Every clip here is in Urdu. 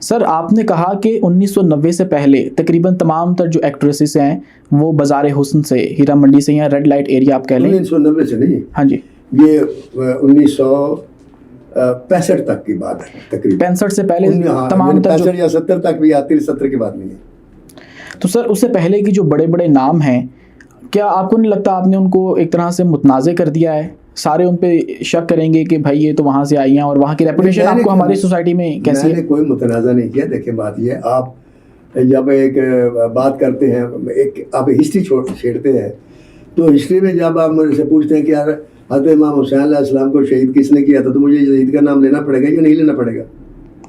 سر آپ نے کہا کہ 1990 سے پہلے تقریباً تمام تر جو ایکٹریسز ہیں وہ بازار حسن سے، ہیرا منڈی سے یا ریڈ لائٹ ایریا آپ کہہ لیں. 1990 سے نہیں، ہاں جی، یہ 1965 تک کی بات ہے تقریباً. 65 سے پہلے تمام تر 65 یا 70 تک بھی آتی، 70 کی بات نہیں ہے. تو سر اس سے پہلے کی جو بڑے بڑے نام ہیں، کیا آپ کو نہیں لگتا آپ نے ان کو ایک طرح سے متنازع کر دیا ہے؟ سارے ان پہ شک کریں گے کہ بھائی یہ تو وہاں سے آئی ہیں اور وہاں کی ریپوٹیشن آپ کو ہماری سوسائٹی میں کیسی ہے؟ میں نے کوئی متنازع نہیں کیا. دیکھیں بات یہ، آپ جب ایک بات کرتے ہیں، آپ ہسٹری چھیڑتے ہیں، تو ہسٹری میں جب آپ مجھ سے پوچھتے ہیں کہ یار حضرت امام حسین علیہ السلام کو شہید کس نے کیا تھا، تو مجھے شہید کا نام لینا پڑے گا یا نہیں لینا پڑے گا؟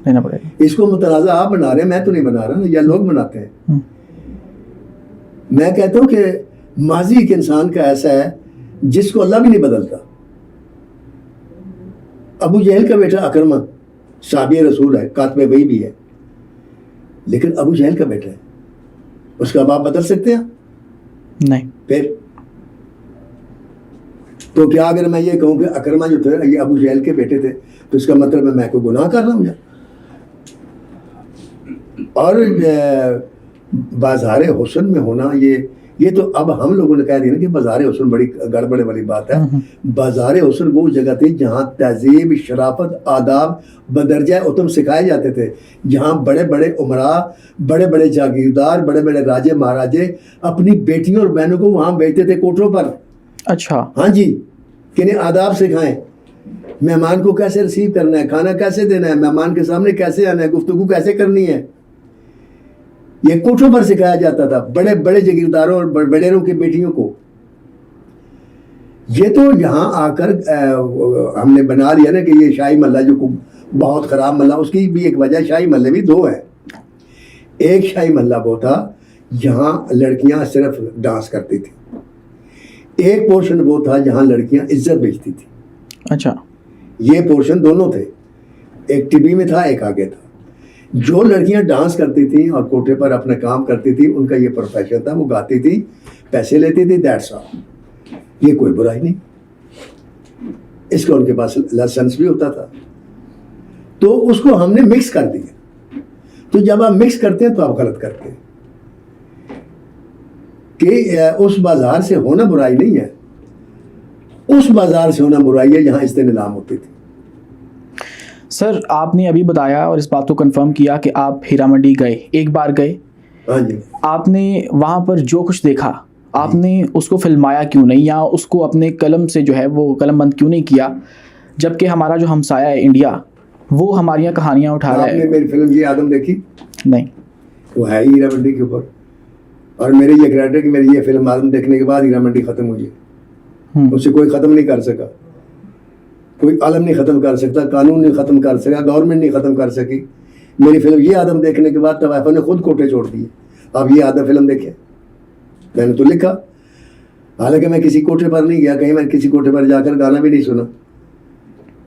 لینا پڑے گا. اس کو متنازع آپ بنا رہے ہیں، میں تو نہیں بنا رہا، یا لوگ بناتے ہیں. میں کہتا ہوں کہ ماضی ایک انسان کا ایسا ہے جس کو اللہ بھی نہیں بدلتا. ابو جہل کا بیٹا اکرمہ صحابی رسول ہے، کاتب وحی بھی ہے، لیکن ابو جہل کا بیٹا ہے، اس کا باپ بدل سکتے ہیں؟ نہیں. پھر تو کیا اگر میں یہ کہوں کہ اکرمہ جو تھے یہ ابو جہل کے بیٹے تھے، تو اس کا مطلب ہے میں کوئی گناہ کر رہا ہوں یا؟ اور بازار حسن میں ہونا، یہ تو اب ہم لوگوں نے کہہ دیا نا کہ بازار حسن بڑی گڑبڑ والی بات ہے. بازار حسن وہ جگہ تھی جہاں تہذیب، شرافت، آداب بدرجہ اتم سکھائے جاتے تھے، جہاں بڑے بڑے عمراء، بڑے بڑے جاگیردار، بڑے بڑے راجے مہاراجے اپنی بیٹیوں اور بہنوں کو وہاں بھیجتے تھے کوٹروں پر. اچھا. ہاں جی، کہ انہیں آداب سکھائیں، مہمان کو کیسے ریسیو کرنا ہے، کھانا کیسے دینا ہے، مہمان کے سامنے کیسے آنا ہے، گفتگو کیسے کرنی ہے، یہ کوٹھوں پر سکھایا جاتا تھا بڑے بڑے جگیرداروں اور بڑیروں کی بیٹیوں کو. یہ تو یہاں آ کر ہم نے بنا لیا نا کہ یہ شاہی محلہ جو بہت خراب محلہ. اس کی بھی ایک وجہ، شاہی محلے بھی دو ہیں. ایک شاہی محلہ وہ تھا جہاں لڑکیاں صرف ڈانس کرتی تھیں، ایک پورشن وہ تھا جہاں لڑکیاں عزت بیچتی تھیں. اچھا. یہ پورشن دونوں تھے، ایک ٹی وی میں تھا، ایک آگے تھا. جو لڑکیاں ڈانس کرتی تھیں اور کوٹھے پر اپنا کام کرتی تھیں، ان کا یہ پروفیشن تھا، وہ گاتی تھی، پیسے لیتی تھی، دیٹس آل. یہ کوئی برائی نہیں، اس کا ان کے پاس لائسنس بھی ہوتا تھا. تو اس کو ہم نے مکس کر دیا. تو جب آپ مکس کرتے ہیں تو آپ غلط کرتے ہیں. کہ اس بازار سے ہونا برائی نہیں ہے، اس بازار سے ہونا برائی ہے جہاں استنلام ہوتی تھی. سر آپ نے ابھی بتایا اور اس بات کو کنفرم کیا کہ آپ ہیرا منڈی گئے، ایک بار گئے. ہاں جی. آپ نے وہاں پر جو کچھ دیکھا، آپ نے اس کو فلمایا کیوں نہیں، یا اس کو اپنے قلم سے جو ہے وہ قلم بند کیوں نہیں کیا؟ جبکہ ہمارا جو ہمسایہ ہے انڈیا، وہ ہماری کہانیاں اٹھا رہا ہے. آپ نے میری فلم یہ آدم دیکھی؟ نہیں. وہ ہے ہی ہیرا منڈی کے اوپر. اور میرے یہ کریکٹر کہ میری یہ فلم آدم دیکھنے کے بعد ہیرا منڈی ختم ہوئی ہے. اس سے کوئی ختم نہیں کر سکا، کوئی عالم نہیں ختم کر سکتا، قانون نہیں ختم کر سکا، گورنمنٹ نہیں ختم کر سکی. میری فلم یہ آدم دیکھنے کے بعد طوائفوں نے خود کوٹے چھوڑ دیے. آپ یہ آدم فلم دیکھیں، میں نے تو لکھا، حالانکہ میں کسی کوٹے پر نہیں گیا، کہیں میں کسی کوٹے پر جا کر گانا بھی نہیں سنا،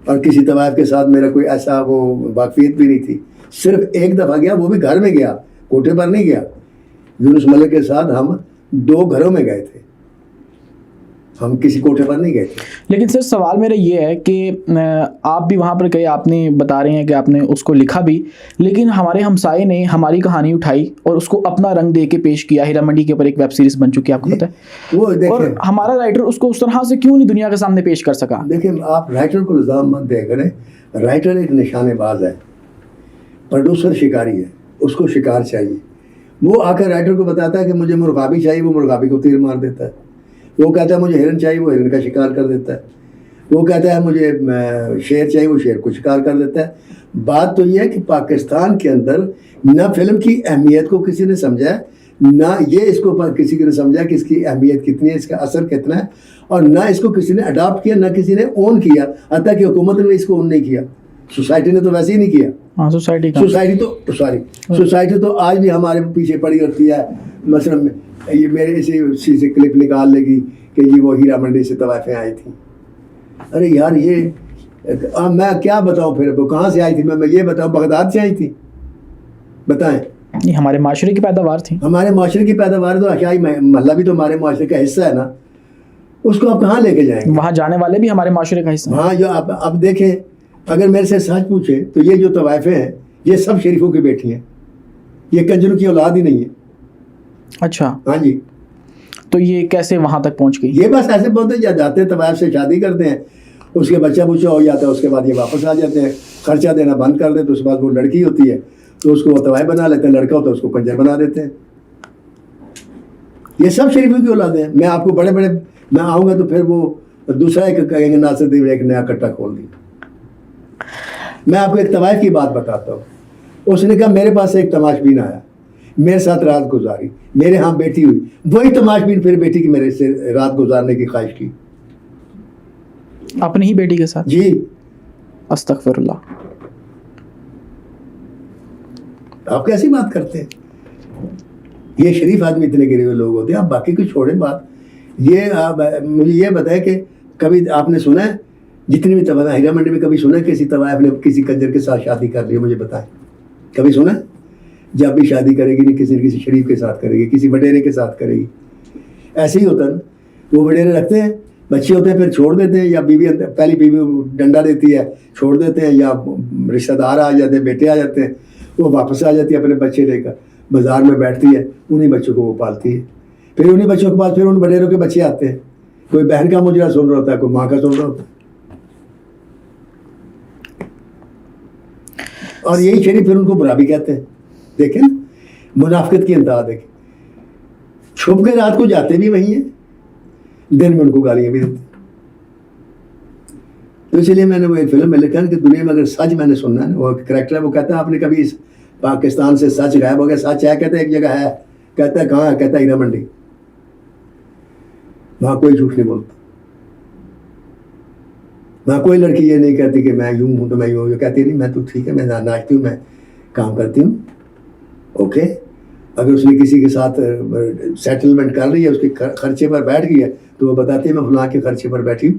اور کسی طوائف کے ساتھ میرا کوئی ایسا وہ واقفیت بھی نہیں تھی. صرف ایک دفعہ گیا، وہ بھی گھر میں گیا، کوٹے پر نہیں گیا. یونس ملک کے ساتھ ہم 2 گھروں میں گئے تھے، ہم کسی کوٹھے پر نہیں گئے تھے. لیکن سر سوال میرا یہ ہے کہ آپ بھی وہاں پر گئے، آپ نے بتا رہے ہیں کہ آپ نے اس کو لکھا بھی، لیکن ہمارے ہمسائے نے ہماری کہانی اٹھائی اور اس کو اپنا رنگ دے کے پیش کیا. ہیرا منڈی کے اوپر ایک ویب سیریز بن چکی ہے، آپ کو پتہ ہے. وہ اور ہمارا رائٹر اس کو اس طرح سے کیوں نہیں دنیا کے سامنے پیش کر سکا؟ دیکھیں، آپ رائٹر کو الزام مت دے کریں. رائٹر ایک نشانے باز ہے، پروڈیوسر شکاری ہے، اس کو شکار چاہیے. وہ آ کر رائٹر کو بتاتا ہے کہ مجھے مرغابی چاہیے، وہ مرغابی کو تیر مار دیتا ہے. وہ کہتا ہے مجھے ہرن چاہیے، وہ ہرن کا شکار کر دیتا ہے. وہ کہتا ہے مجھے شیر چاہیے، وہ شیر کو شکار کر دیتا ہے. بات تو یہ ہے کہ پاکستان کے اندر نہ فلم کی اہمیت کو کسی نے سمجھا، نہ یہ اس کو کسی نے سمجھا کہ اس کی اہمیت کتنی ہے، اس کا اثر کتنا ہے، اور نہ اس کو کسی نے اڈاپٹ کیا، نہ کسی نے اون کیا. حتیٰ کہ حکومت نے اس کو اون نہیں کیا، سوسائٹی نے تو ویسے ہی نہیں کیا. سوسائٹی تو آج بھی ہمارے پیچھے پڑی ہوتی ہے. مثلا یہ میرے اسی سے کلپ نکال لے گی کہ یہ وہ ہیرا منڈی سے طوائفیں آئی تھیں. ارے یار، یہ میں کیا بتاؤں پھر، وہ کہاں سے آئی تھی؟ میں یہ بتاؤں بغداد سے آئی تھی؟ بتائیں. یہ ہمارے معاشرے کی پیداوار تھی. ہمارے معاشرے کی پیداوار تو شاہی محلہ بھی تو ہمارے معاشرے کا حصہ ہے نا. اس کو آپ کہاں لے کے جائیں گے؟ وہاں جانے والے بھی ہمارے معاشرے کا حصہ ہیں. ہاں، جو اب دیکھیں، اگر میرے سے سچ پوچھے تو یہ جو طوائفیں ہیں یہ سب شریفوں کی بیٹی ہیں, یہ کنجروں کی اولاد ہی نہیں ہے. اچھا, ہاں جی. تو یہ کیسے وہاں تک پہنچ گئی؟ یہ بس ایسے بولتے ہیں, جاتے ہیں طوائف سے شادی کرتے ہیں, اس کے بچہ بچہ ہو جاتا ہے, اس کے بعد یہ واپس آ جاتے ہیں, خرچہ دینا بند کر دیتے, اس کے بعد وہ لڑکی ہوتی ہے تو اس کو وہ طوائف بنا لیتے ہیں, لڑکا ہوتا ہے اس کو کنجر بنا دیتے ہیں. یہ سب شریفوں کی اولادیں ہیں. میں آپ کو بڑے بڑے, میں آؤں گا تو پھر وہ دوسرا ایک کہیں گے ناصر دیو ایک نیا کٹا کھول دیا. میں آپ کو ایک طوائف کی بات بتاتا ہوں. اس نے کہا میرے پاس ایک تماش بین آیا, میرے ساتھ رات گزاری, میرے ہاں بیٹی ہوئی, وہی تماش بین پھر بیٹی کی میرے سے رات گزارنے کی خواہش کی. اپنی ہی بیٹی کے ساتھ؟ جی. استغفر اللہ. آپ کیسی بات کرتے ہیں؟ یہ شریف آدمی اتنے گرے ہوئے لوگ ہوتے ہیں. آپ باقی کو چھوڑیں بات. یہ مجھے یہ بتائیں کہ کبھی آپ نے سنا ہے جتنی بھی طوائف ہیرا منڈی میں کبھی سنا ہے کسی طوائف نے کسی کنجر کے ساتھ شادی کر لی؟ مجھے بتائیں, کبھی سنا ہے؟ جب بھی شادی کرے گی نہیں کسی نہ کسی شریف کے ساتھ کرے گی, کسی وڈیرے کے ساتھ کرے گی. ایسے ہی ہوتا ہے نا, وہ وڈیرے رکھتے ہیں, بچے ہوتے ہیں پھر چھوڑ دیتے ہیں, یا بیوی پہلی بیوی ڈنڈا دیتی ہے چھوڑ دیتے ہیں, یا رشتہ دار آ جاتے ہیں, بیٹے آ جاتے ہیں, وہ واپس آ جاتی ہے اپنے بچے لے کر, بازار میں بیٹھتی ہے, انہیں بچوں کو وہ پالتی ہے. پھر انہیں بچوں کے پاس پھر ان وڈیروں کے بچے آتے ہیں, کوئی بہن کا مجرا سن رہا ہوتا ہے, کوئی ماں کا سن رہا ہوتا ہے. اور یہی شریف پھر ان کو برا بھی کہتے ہیں. دیکھیں نا منافقت کی انتہا دیکھیں, چھپ کے رات کو جاتے بھی وہی ہیں, دن میں ان کو گالیاں بھی دیتے. تو اس لیے میں نے وہ ایک فلم میں لکھا کہ دنیا میں اگر سچ میں نے سننا ہے, وہ کریکٹر ہے وہ کہتا ہے آپ نے کبھی اس پاکستان سے سچ غائب ہو گیا؟ سچ ہے, کہتا ہے ایک جگہ ہے, کہتا ہے کہاں ہے, کہتا ہے ہیرا منڈی, وہاں کوئی جھوٹ نہیں بولتا. وہاں کوئی لڑکی یہ نہیں کہتی کہ میں یوں ہوں تو میں یوں ہوں, کہتی نہیں میں تو ٹھیک ہے, میں ناچتی ہوں, میں کام کرتی ہوں, اوکے. اگر اس نے کسی کے ساتھ سیٹلمنٹ کر رہی ہے, اس کے خرچے پر بیٹھ گئی ہے, تو وہ بتاتی ہے میں فلاں کے خرچے پر بیٹھی ہوں.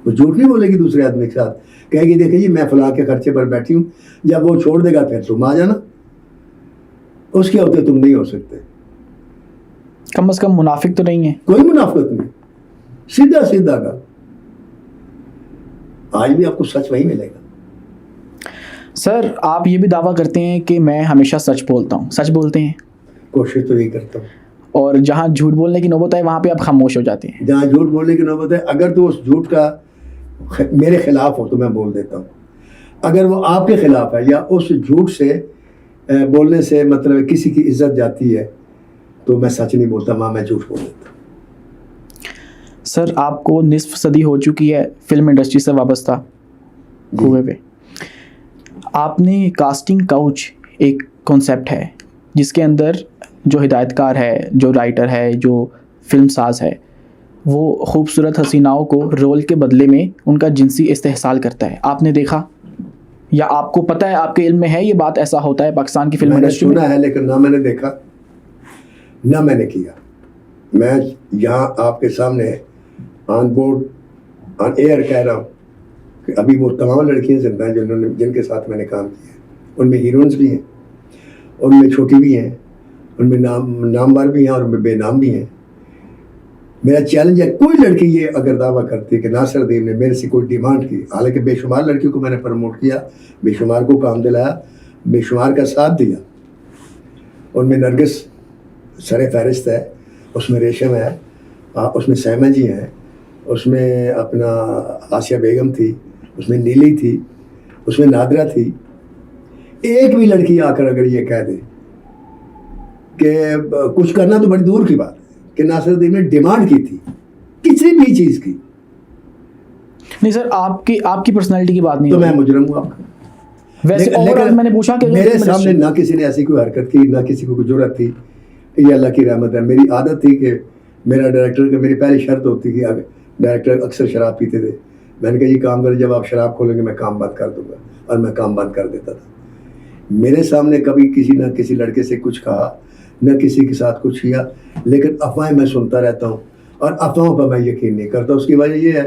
وہ جھوٹ نہیں بولے گی دوسرے آدمی کے ساتھ, کہے گی دیکھیں جی میں فلاں کے خرچے پر بیٹھی ہوں, جب وہ چھوڑ دے گا پھر تم آ جانا, اس کے ہوتے تم نہیں ہو سکتے. کم از کم منافق تو نہیں ہے. کوئی منافقت نہیں, سیدھا سیدھا کا. آج بھی آپ کو سچ وہی ملے گا. سر آپ یہ بھی دعویٰ کرتے ہیں کہ میں ہمیشہ سچ بولتا ہوں, سچ بولتے ہیں؟ کوشش تو یہی کرتا ہوں. اور جہاں جھوٹ بولنے کی نوبت ہے وہاں پہ آپ خاموش ہو جاتے ہیں؟ جہاں جھوٹ بولنے کی نوبت ہے, اگر تو اس جھوٹ کا میرے خلاف ہو تو میں بول دیتا ہوں. اگر وہ آپ کے خلاف ہے یا اس جھوٹ سے بولنے سے مطلب کسی کی عزت جاتی ہے تو میں سچ نہیں بولتا, میں جھوٹ بول دیتا ہوں. سر آپ کو نصف صدی ہو چکی ہے فلم انڈسٹری سے وابستہ ہوئے ہوئے. آپ نے کاسٹنگ کاؤچ ایک کانسیپٹ ہے جس کے اندر جو ہدایت کار ہے, جو رائٹر ہے, جو فلم ساز ہے, وہ خوبصورت حسیناؤں کو رول کے بدلے میں ان کا جنسی استحصال کرتا ہے. آپ نے دیکھا یا آپ کو پتہ ہے, آپ کے علم میں ہے یہ بات ایسا ہوتا ہے پاکستان کی فلم انڈسٹری میں؟ میں نے سنا ہے لیکن نہ میں نے دیکھا نہ میں نے کیا. میں یہاں آپ کے سامنے آن بورڈ آن ایئر کہہ رہا ہوں کہ ابھی وہ تمام لڑکیاں زندہ ہیں جن کے ساتھ میں نے کام کیا ہے. ان میں ہیروئنس بھی ہیں, ان میں چھوٹی بھی ہیں, ان میں نامور بھی ہیں اور ان میں بے نام بھی ہیں. میرا چیلنج ہے, کوئی لڑکی یہ اگر دعویٰ کرتی ہے کہ ناصر دیو نے میرے سے کوئی ڈیمانڈ کی, حالانکہ بے شمار لڑکیوں کو میں نے پروموٹ کیا, بے شمار کو کام دلایا, بے شمار کا ساتھ دیا. ان میں نرگس سر فہرست ہے, اس میں ریشم ہے, اس میں سیما جی ہیں, اس میں اپنا آسیہ بیگم تھی, اس میں نیلی تھی, اس میں نادرہ تھی. ایک بھی لڑکی آ کر اگر یہ کہہ دے کہ کچھ کرنا تو بڑی دور کی بات ہے کہ ناصر دیو نے ڈیمانڈ کی تھی کسی بھی چیز کی. نہیں سر, آپ کی پرسنالٹی کی بات نہیں, تو میں مجرم ہوں آپ کا. ویسے اور میں نے پوچھا کہ میرے سامنے نہ کسی نے ایسی کوئی حرکت کی, نہ کسی کو کوئی جرأت تھی. یہ اللہ کی رحمت ہے. میری عادت تھی کہ میرا ڈائریکٹر, میری پہلی شرط ہوتی کہ ڈائریکٹر اکثر شراب پیتے تھے. میں نے کہا یہ کام کرے, جب آپ شراب کھولیں گے میں کام بند کر دوں گا, اور میں کام بند کر دیتا تھا. میرے سامنے کبھی کسی نہ کسی لڑکے سے کچھ کہا, نہ کسی کے ساتھ کچھ کیا, لیکن افواہیں میں سنتا رہتا ہوں اور افواہوں پر میں یقین نہیں کرتا. اس کی وجہ یہ ہے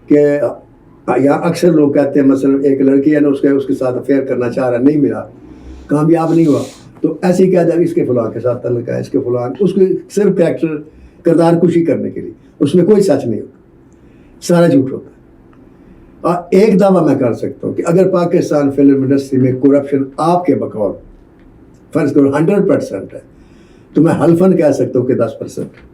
کہ یہاں اکثر لوگ کہتے ہیں مثلا ایک لڑکی ہے نا اس کے ساتھ افیئر کرنا چاہ رہا, نہیں ملا, کامیاب نہیں ہوا, تو ایسے ہی کہہ دیں اس کے فلاں کے ساتھ تعلق ہے, اس کے فلاں, اس کے صرف کردار کشی کرنے کے لیے. اس میں کوئی سچ نہیں ہوتا, سارا جھوٹ ہوتا ہے. اور ایک دعویٰ میں کر سکتا ہوں کہ اگر پاکستان فلم انڈسٹری میں کرپشن آپ کے بقول فرض کرو 100% ہے تو میں حلفاً کہہ سکتا ہوں کہ 10%